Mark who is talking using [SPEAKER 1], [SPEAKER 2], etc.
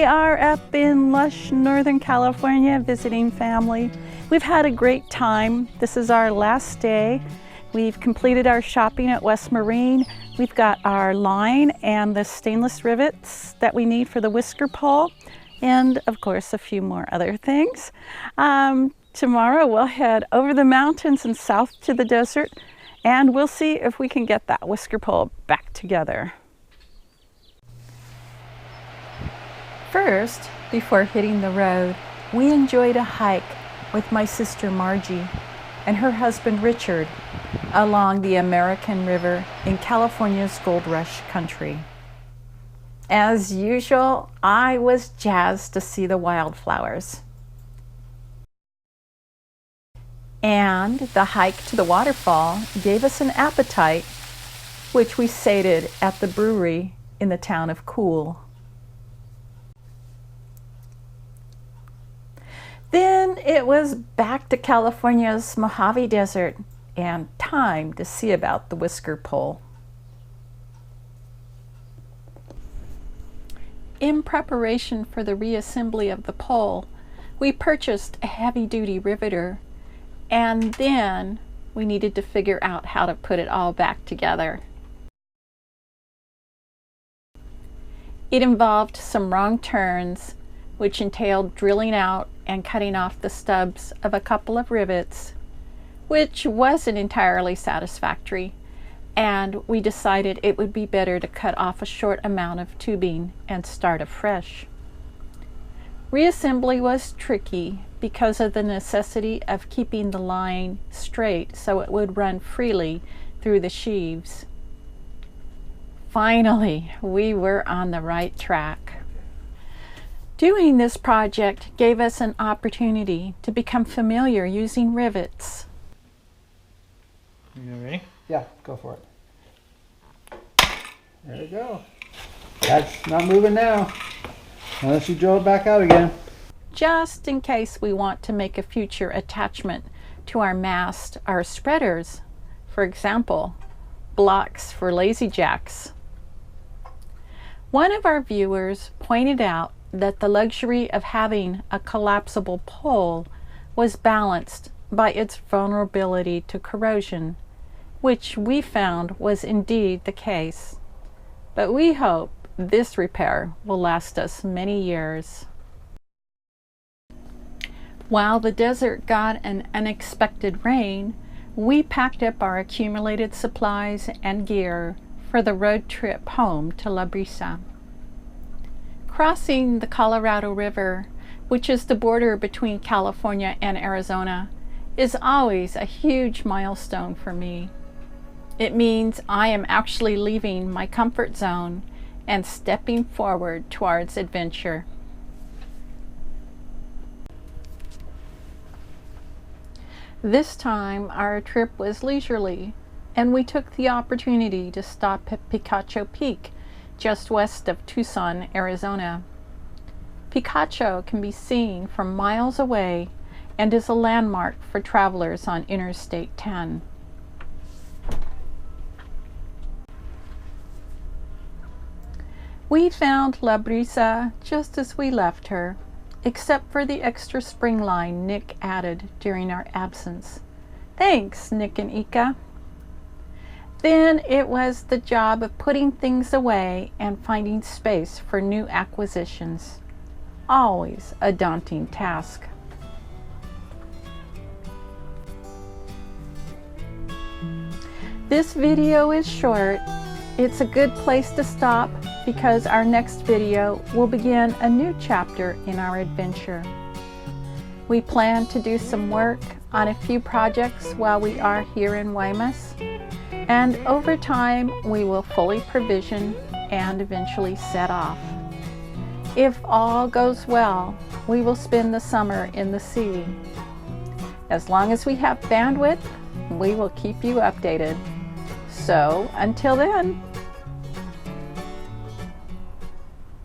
[SPEAKER 1] We are up in lush Northern California visiting family. We've had a great time. This is our last day. We've completed our shopping at West Marine. We've got our line and the stainless rivets that we need for the whisker pole, and of course a few more other things. Tomorrow we'll head over the mountains and south to the desert, and we'll see if we can get that whisker pole back together. First, before hitting the road, we enjoyed a hike with my sister Margie and her husband Richard along the American River in California's Gold Rush country. As usual, I was jazzed to see the wildflowers. And the hike to the waterfall gave us an appetite, which we sated at the brewery in the town of Cool. Then it was back to California's Mojave Desert and time to see about the whisker pole. In preparation for the reassembly of the pole, we purchased a heavy-duty riveter, and then we needed to figure out how to put it all back together. It involved some wrong turns, which entailed drilling out and cutting off the stubs of a couple of rivets, which wasn't entirely satisfactory, and we decided it would be better to cut off a short amount of tubing and start afresh. Reassembly was tricky because of the necessity of keeping the line straight so it would run freely through the sheaves. Finally, we were on the right track. Doing this project gave us an opportunity to become familiar using rivets.
[SPEAKER 2] You ready?
[SPEAKER 3] Yeah, go for it. There we go. That's not moving now, unless you drill it back out again.
[SPEAKER 1] Just in case we want to make a future attachment to our mast, our spreaders, for example, blocks for lazy jacks. One of our viewers pointed out that the luxury of having a collapsible pole was balanced by its vulnerability to corrosion, which we found was indeed the case. But we hope this repair will last us many years. While the desert got an unexpected rain, we packed up our accumulated supplies and gear for the road trip home to La Brisa. Crossing the Colorado River, which is the border between California and Arizona, is always a huge milestone for me. It means I am actually leaving my comfort zone and stepping forward towards adventure. This time our trip was leisurely, and we took the opportunity to stop at Picacho Peak, just west of Tucson, Arizona. Picacho can be seen from miles away and is a landmark for travelers on Interstate 10. We found La Brisa just as we left her, except for the extra spring line Nick added during our absence. Thanks, Nick and Ika. Then it was the job of putting things away and finding space for new acquisitions. Always a daunting task. This video is short. It's a good place to stop because our next video will begin a new chapter in our adventure. We plan to do some work on a few projects while we are here in Guaymas, and over time we will fully provision and eventually set off. If all goes well, we will spend the summer in the sea. As long as we have bandwidth, we will keep you updated. So until then,